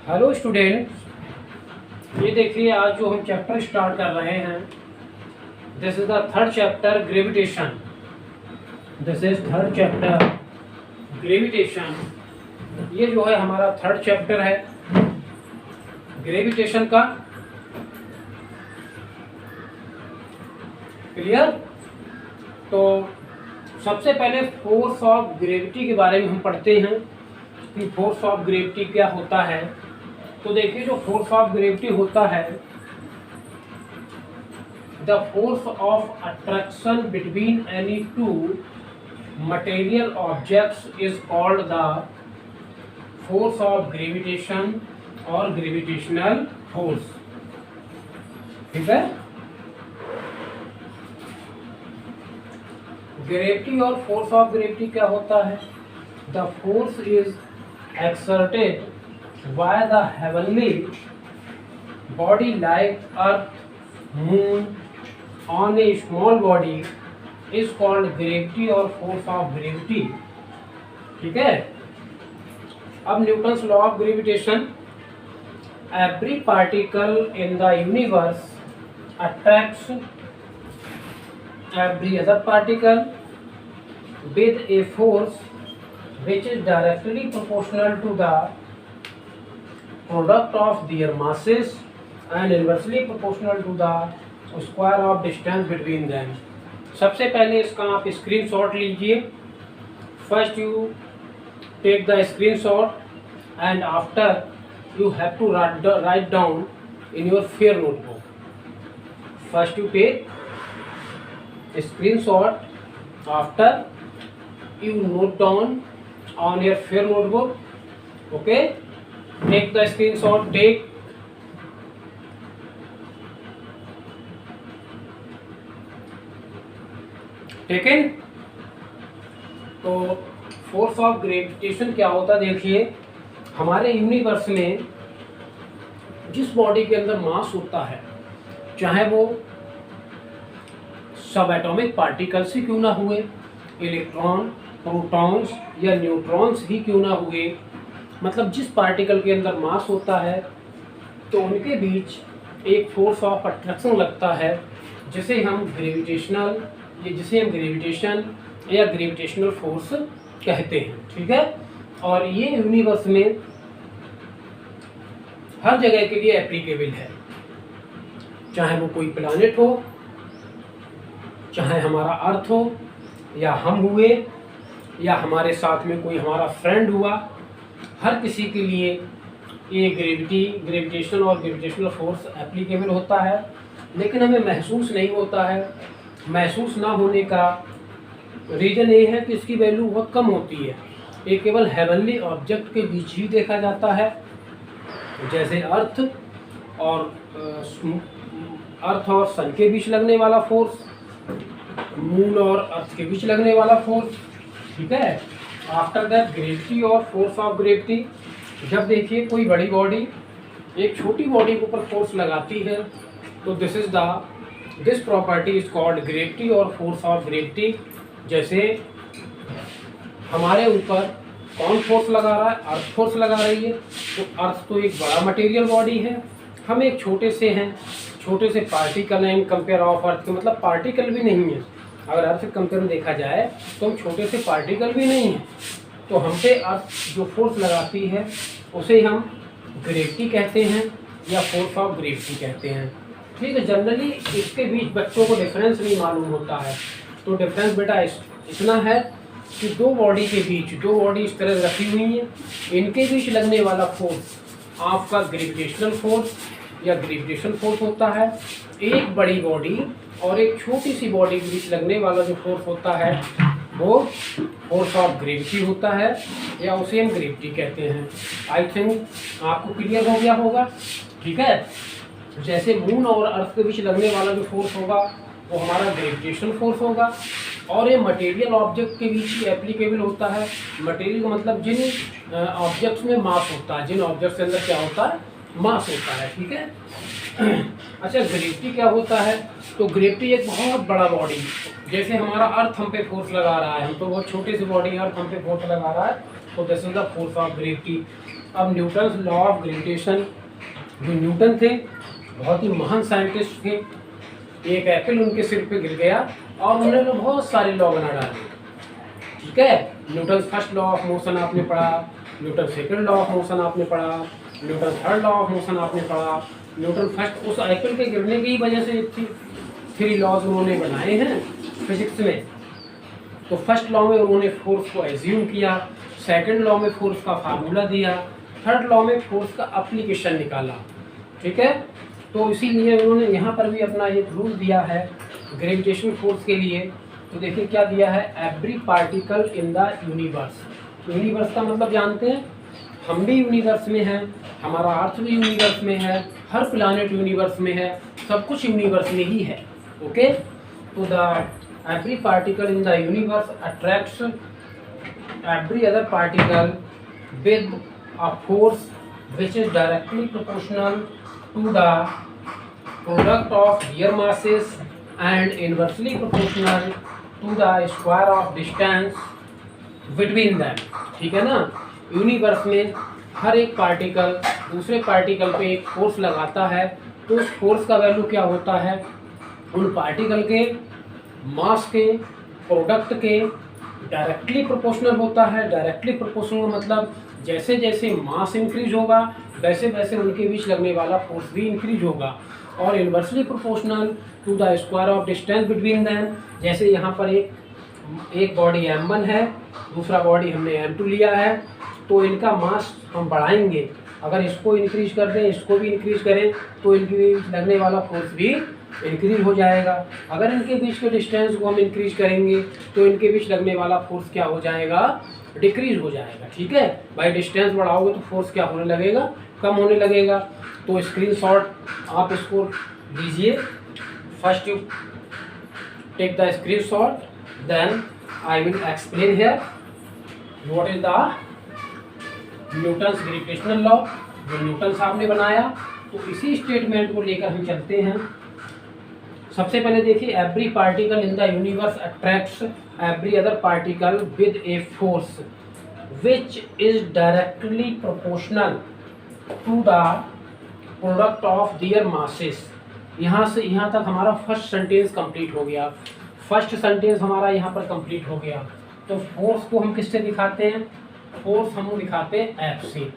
Hello student, ये देखिए आज जो हम चैप्टर स्टार्ट कर रहे हैं, this is the third chapter gravitation. This is third chapter gravitation. ये जो है हमारा थर्ड चैप्टर है ग्रेविटेशन का। क्लियर? तो सबसे पहले फोर्स ऑफ ग्रेविटी के बारे में हम पढ़ते हैं कि फोर्स ऑफ ग्रेविटी क्या होता है। तो देखिए, जो फोर्स ऑफ ग्रेविटी होता है, the force of attraction between any two material objects is called the force of gravitation और ग्रेविटेशनल फोर्स। ठीक है? ग्रेविटी और फोर्स ऑफ ग्रेविटी क्या होता है? The force is exerted by the heavenly body like earth, moon on a small body is called gravity or force of gravity। ठीक है? अब Newton's law of gravitation, every particle in the universe attracts every other particle with a force which is directly proportional to the product of their masses and inversely proportional to the square of distance between them। सबसे पहले इसका आप screenshot लीजिए। First you take the screenshot and after you have to write down in your fair notebook। first you take a screenshot, after you note down on your fair notebook। okay, take the screenshot, take taken। तो force of gravitation क्या होता है? देखिए, हमारे universe में जिस body के अंदर मास होता है, चाहे वो सब एटॉमिक पार्टिकल्स ही क्यों ना हुए, इलेक्ट्रॉन, प्रोटॉन्स या न्यूट्रॉन्स ही क्यों ना हुए, मतलब जिस पार्टिकल के अंदर मास होता है तो उनके बीच एक फोर्स ऑफ अट्रैक्शन लगता है, जिसे हम ग्रेविटेशन या ग्रेविटेशनल फोर्स कहते हैं। ठीक है? और ये यूनिवर्स में हर जगह के लिए एप्लीकेबल है, चाहे वो कोई प्लैनेट हो, चाहे हमारा अर्थ हो, या हम हुए, या हमारे साथ में कोई हमारा फ्रेंड हुआ, हर किसी के लिए ये ग्रेविटेशन और ग्रेविटेशनल फोर्स एप्लीकेबल होता है। लेकिन हमें महसूस नहीं होता है। महसूस ना होने का रीज़न ये है कि इसकी वैल्यू बहुत कम होती है। ये केवल हेवनली ऑब्जेक्ट के बीच ही देखा जाता है, जैसे अर्थ और सन के बीच लगने वाला फोर्स, मून और अर्थ के बीच लगने वाला फोर्स। ठीक है? आफ्टर दैट ग्रेविटी और फोर्स ऑफ ग्रेविटी, जब देखिए कोई बड़ी बॉडी एक छोटी बॉडी के ऊपर फोर्स लगाती है तो this property is called gravity और फोर्स ऑफ ग्रेविटी। जैसे हमारे ऊपर कौन फोर्स लगा रहा है? अर्थ फोर्स लगा रही है। तो अर्थ तो एक बड़ा मटेरियल बॉडी है, हम एक छोटे से पार्टिकल हैं इन कंपेयर ऑफ अर्थ के, मतलब पार्टिकल भी नहीं है। अगर अर्थ से कंपेयर में देखा जाए तो हम छोटे से पार्टिकल भी नहीं हैं। तो हम पे अर्थ जो फोर्स लगाती है उसे हम ग्रेविटी कहते हैं या फोर्स ऑफ ग्रेविटी कहते हैं। ठीक है? जनरली इसके बीच बच्चों को डिफरेंस नहीं मालूम होता है। तो डिफरेंस बेटा इतना है कि दो बॉडी इस तरह रखी हुई हैं, इनके बीच लगने वाला फोर्स आपका ग्रेविटेशनल फोर्स या ग्रेविटेशन फोर्स होता है। एक बड़ी बॉडी और एक छोटी सी बॉडी के बीच लगने वाला जो फोर्स होता है वो फोर्स ऑफ ग्रेविटी होता है, या उसे हम ग्रेविटी कहते हैं। आई थिंक आपको क्लियर हो गया होगा। ठीक है? जैसे मून और अर्थ के बीच लगने वाला जो फोर्स होगा वो हमारा ग्रेविटेशन फोर्स होगा, और ये मटेरियल ऑब्जेक्ट के बीच ही एप्लीकेबल होता है। मटेरियल का मतलब जिन ऑब्जेक्ट्स में मास होता है, जिन ऑब्जेक्ट्स के अंदर क्या होता है? मास होता है। ठीक है? अच्छा, ग्रेविटी क्या होता है? तो ग्रेविटी एक बहुत बड़ा बॉडी, जैसे हमारा अर्थ हम पे फोर्स लगा रहा है, हम तो बहुत छोटे से बॉडी, अर्थ हम पे फोर्स लगा रहा है, तो this is the force of gravity. अब न्यूटन्स लॉ ऑफ ग्रेविटेशन, जो न्यूटन थे बहुत ही महान साइंटिस्ट थे, एक एप्पल उनके सिर पे गिर गया और उन्होंने बहुत सारे लॉ बना डाले। ठीक है, Newton first law of motion आपने पढ़ा, Newton second law of motion आपने पढ़ा, Newton third law of motion आपने पढ़ा। न्यूटन फर्स्ट उस एप्पल के गिरने की वजह से 3 लॉज उन्होंने बनाए हैं फिजिक्स में। तो फर्स्ट लॉ में उन्होंने फोर्स को एज्यूम किया, सेकंड लॉ में फोर्स का फार्मूला दिया, थर्ड लॉ में फोर्स का एप्लीकेशन निकाला। ठीक है, तो इसीलिए उन्होंने यहाँ पर भी अपना एक रूल दिया है ग्रेविटेशन फोर्स के लिए। तो देखिए क्या दिया है, every particle in the universe. Universe का मतलब जानते हैं, हम भी यूनिवर्स में हैं, हमारा अर्थ भी यूनिवर्स में है, हर प्लैनेट यूनिवर्स में है, सब कुछ यूनिवर्स में ही है। ओके, तो the every particle in the universe attracts every other particle with a force which is directly proportional to the product of their masses and inversely proportional to the square of distance between them। ठीक है ना, universe में हर एक particle दूसरे particle पे एक force लगाता है, तो उस फोर्स का वैल्यू क्या होता है, उन पार्टिकल के मास के प्रोडक्ट के डायरेक्टली प्रोपोर्शनल होता है। डायरेक्टली प्रोपोर्शनल मतलब जैसे जैसे मास इंक्रीज होगा वैसे वैसे उनके बीच लगने वाला फोर्स भी इंक्रीज होगा। और inversely proportional to the square of distance between them, जैसे यहाँ पर एक बॉडी m1 है, दूसरा बॉडी हमने m2 लिया है, तो इनका मास हम बढ़ाएंगे, अगर इसको इंक्रीज कर दें इसको भी इंक्रीज करें तो इनके बीच लगने वाला फोर्स भी इंक्रीज हो जाएगा। अगर इनके बीच के डिस्टेंस को हम इंक्रीज करेंगे तो इनके बीच लगने वाला फोर्स क्या हो जाएगा, डिक्रीज हो जाएगा। ठीक है, भाई डिस्टेंस बढ़ाओगे तो फोर्स क्या होने लगेगा, कम होने लगेगा। तो स्क्रीनशॉट आप इसको लीजिए, first you take the screenshot, then I will explain here what is the Newton's gravitational law, जो न्यूटन साहब ने बनाया। तो इसी स्टेटमेंट को लेकर हम चलते हैं। सबसे पहले देखिए, every particle in the universe attracts every other particle with a force which is directly proportional to the product of their masses. यहाँ से यहाँ तक हमारा फर्स्ट सेंटेंस कंप्लीट हो गया। फर्स्ट सेंटेंस हमारा यहाँ पर कंप्लीट हो गया। तो फोर्स को हम किससे दिखाते हैं, फोर्स हम दिखाते हैं एफ से।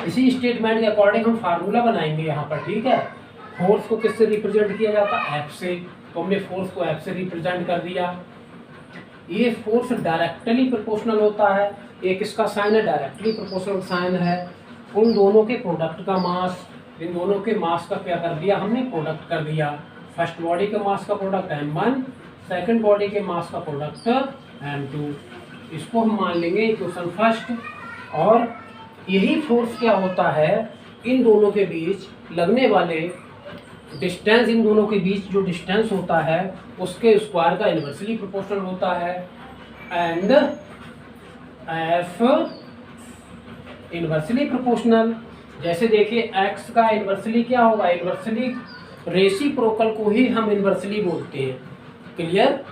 इसी स्टेटमेंट के अकॉर्डिंग हम फार्मूला बनाएंगे यहाँ पर। ठीक है, फोर्स को किससे रिप्रेजेंट किया जाता है, एफ से, तो हमने फोर्स को एफ से रिप्रेजेंट कर दिया। ये फोर्स डायरेक्टली प्रोपोर्शनल होता है, एक इसका साइन है डायरेक्टली प्रोपोर्शनल साइन है, उन दोनों के प्रोडक्ट का मास, इन दोनों के मास का क्या कर दिया हमने, प्रोडक्ट कर दिया। फर्स्ट बॉडी के मास का प्रोडक्ट m1, सेकंड बॉडी के मास का प्रोडक्ट m2। इसको हम मान लेंगे इक्वेशन फर्स्ट। और यही फोर्स क्या होता है, इन दोनों के बीच लगने वाले डिस्टेंस, इन दोनों के बीच जो डिस्टेंस होता है उसके स्क्वायर का इन्वर्सली प्रोपोर्शनल होता है। एंड एफ इन्वर्सली प्रोपोर्शनल, जैसे देखिए x का इन्वर्सली क्या होगा, इन्वर्सली रेसिप्रोकल को ही हम इन्वर्सली बोलते हैं। क्लियर,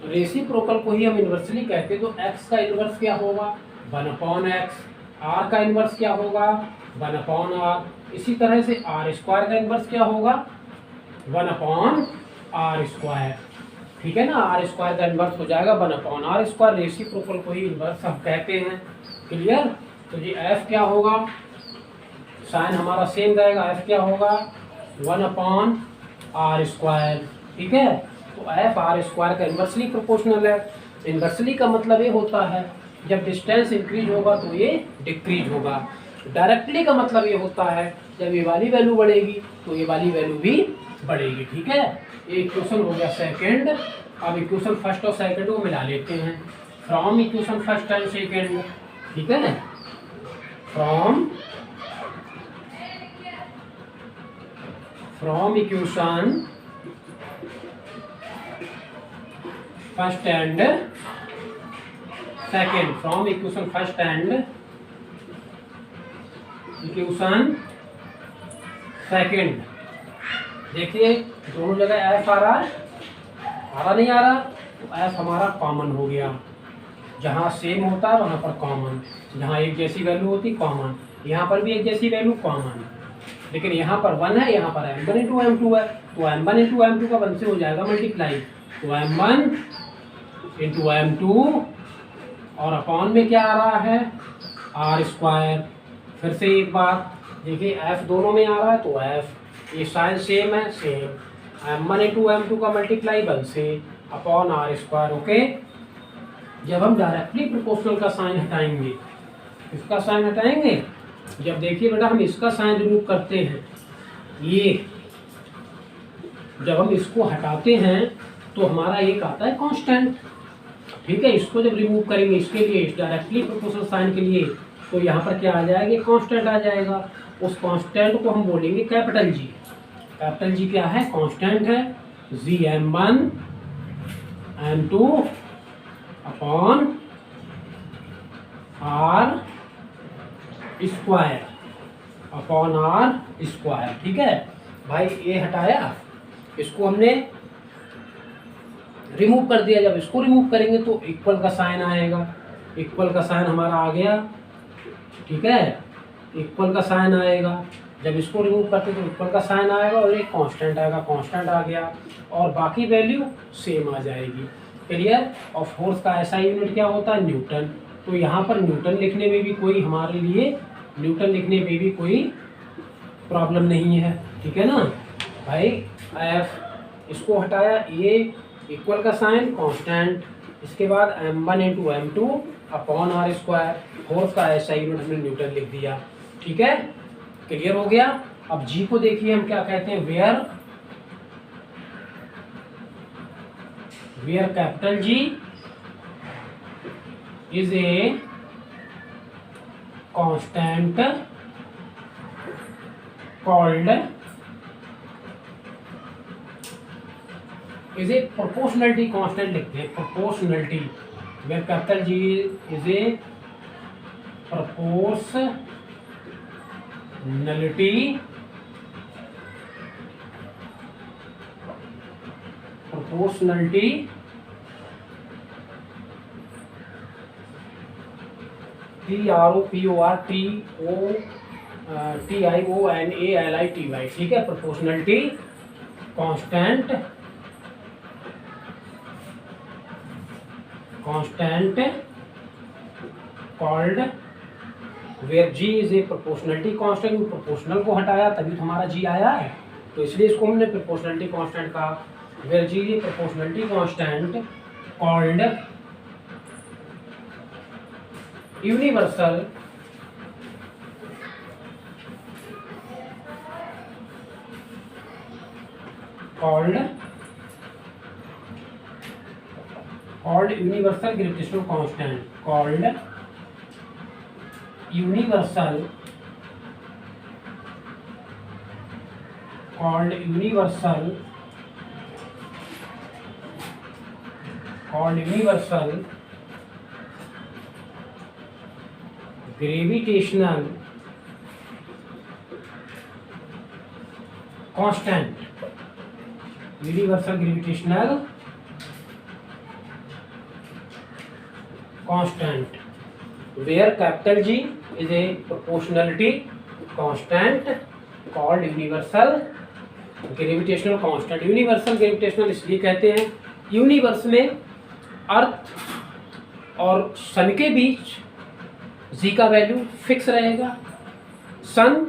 रेसिप्रोकल को ही हम इन्वर्सली कहते हैं। तो x का इन्वर्स क्या होगा, 1/x, r का इन्वर्स क्या होगा, 1/r। इसी तरह से r स्क्वायर का इन्वर्स क्या होगा, 1/r स्क्वायर। ठीक है ना, r स्क्वायर का इन्वर्स हो जाएगा 1/r स्क्वायर। रेसिप्रोकल को ही इन्वर्स हम कहते हैं। क्लियर, तो ये f क्या होगा, साइन हमारा सेम रहेगा, f क्या होगा 1/r स्क्वायर। ठीक है, तो f r स्क्वायर का इन्वर्सली प्रोपोर्शनल है। इन्वर्सली का मतलब ये होता है जब डिस्टेंस इंक्रीज होगा तो ये डिक्रीज होगा। डायरेक्टली का मतलब ये होता है जब ये वाली वैल्यू बढ़ेगी तो ये वाली वैल्यू भी बढ़ेगी। ठीक है, ये इक्वेशन हो गया सेकंड। अब इक्वेशन फर्स्ट और सेकंड को मिला लेते हैं। From equation first and second, ठीक है, from equation first and second, from equation first and equation second. देखिए दोनों जगह एफ आ रहा है, नहीं आ रहा, तो एफ हमारा कॉमन हो गया। जहाँ सेम होता है वहाँ पर कॉमन, जहाँ एक जैसी वैल्यू होती कॉमन, यहाँ पर भी एक जैसी वैल्यू कॉमन, लेकिन यहाँ पर 1 है, यहाँ पर m1 इंटू m2 है, तो m1 इंटू m2 का 1 से हो जाएगा मल्टीप्लाई, तो m1 इंटू m2 और अपॉन में क्या आ रहा है आर स्क्वायर। फिर से एक बात देखिए, f दोनों में आ रहा है तो f, ये साइन सेम है, सेम m1 इंटू m2 का मल्टीप्लाई 1 से अपॉन आर स्क्वायर। ओके, जब हम डायरेक्टली प्रोपोर्शनल का साइन हटाएंगे, इसका साइन हटाएंगे, जब देखिए बेटा हम इसका साइन रिमूव करते हैं, ये जब हम इसको हटाते हैं तो हमारा एक आता है कांस्टेंट, ठीक है। इसको जब रिमूव करेंगे इसके लिए, डायरेक्टली प्रोपोर्शनल साइन के लिए, तो यहाँ पर क्या आ जाएगा, कांस्टेंट आ जाएगा। उस कांस्टेंट को हम बोलेंगे कैपिटल जी। कैपिटल जी क्या है, कांस्टेंट है, G m1 m2 upon R square, upon R square, ठीक है भाई। ये हटाया, इसको हमने रिमूव कर दिया। जब इसको रिमूव करेंगे तो इक्वल का साइन आएगा, इक्वल का साइन हमारा आ गया, ठीक है, इक्वल का साइन आएगा। जब इसको रिमूव करते तो इक्वल का साइन आएगा और एक कांस्टेंट आएगा, कांस्टेंट आ गया, और बाकी वैल्यू सेम आ जाएगी। क्लियर। और फोर्स का ऐसा यूनिट क्या होता है, न्यूटन। तो यहाँ पर न्यूटन लिखने में भी कोई हमारे लिए, न्यूटन लिखने में भी कोई प्रॉब्लम नहीं है, ठीक है ना भाई। एफ, इसको हटाया, ये इक्वल का साइन कांस्टेंट, इसके बाद m1 into m2 upon R square, force का ऐसा यूनिट हमने न्यूटन लिख दिया, ठीक है। क्लियर हो गया। अब जी को देखिए हम क्या कहते हैं, where capital G is a constant called, is a proportionality constant लिखते हैं, proportionality. Where capital G is a proportionality PROPORTIONALITY, ठीक है, proportionality constant called where G is a proportionality constant. Proportional को हटाया तभी तो हमारा जी आया है, तो इसलिए इसको हमने प्रोपोर्शनलिटी कांस्टेंट कहा। Where G is a proportionality constant called universal universal gravitational constant, called universal gravitational constant, universal gravitational constant, where capital G is a proportionality constant called universal gravitational constant। Universal gravitational इसलिए कहते हैं, universe में अर्थ और सन के बीच जी का value fix रहेगा, सन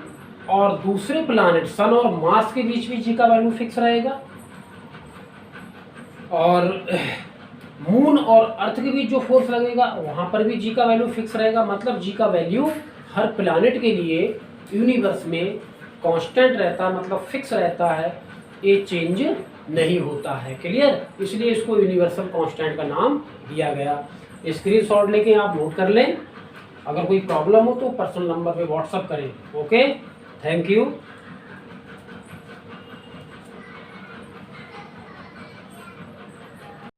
और दूसरे प्लैनेट, सन और मार्स के बीच भी जी का वैल्यू फिक्स रहेगा, और मून और अर्थ के बीच जो फोर्स लगेगा वहाँ पर भी जी का वैल्यू फिक्स रहेगा। मतलब जी का वैल्यू हर प्लैनेट के लिए यूनिवर्स में कांस्टेंट रहता है, मतलब फिक्स रहता है, ये चेंज नहीं होता है। क्लियर। इसलिए इसको यूनिवर्सल कांस्टेंट का नाम दिया गया। स्क्रीनशॉट लेके आप नोट कर लें। अगर कोई प्रॉब्लम हो तो पर्सनल नंबर पे व्हाट्सअप करें। Okay, thank you.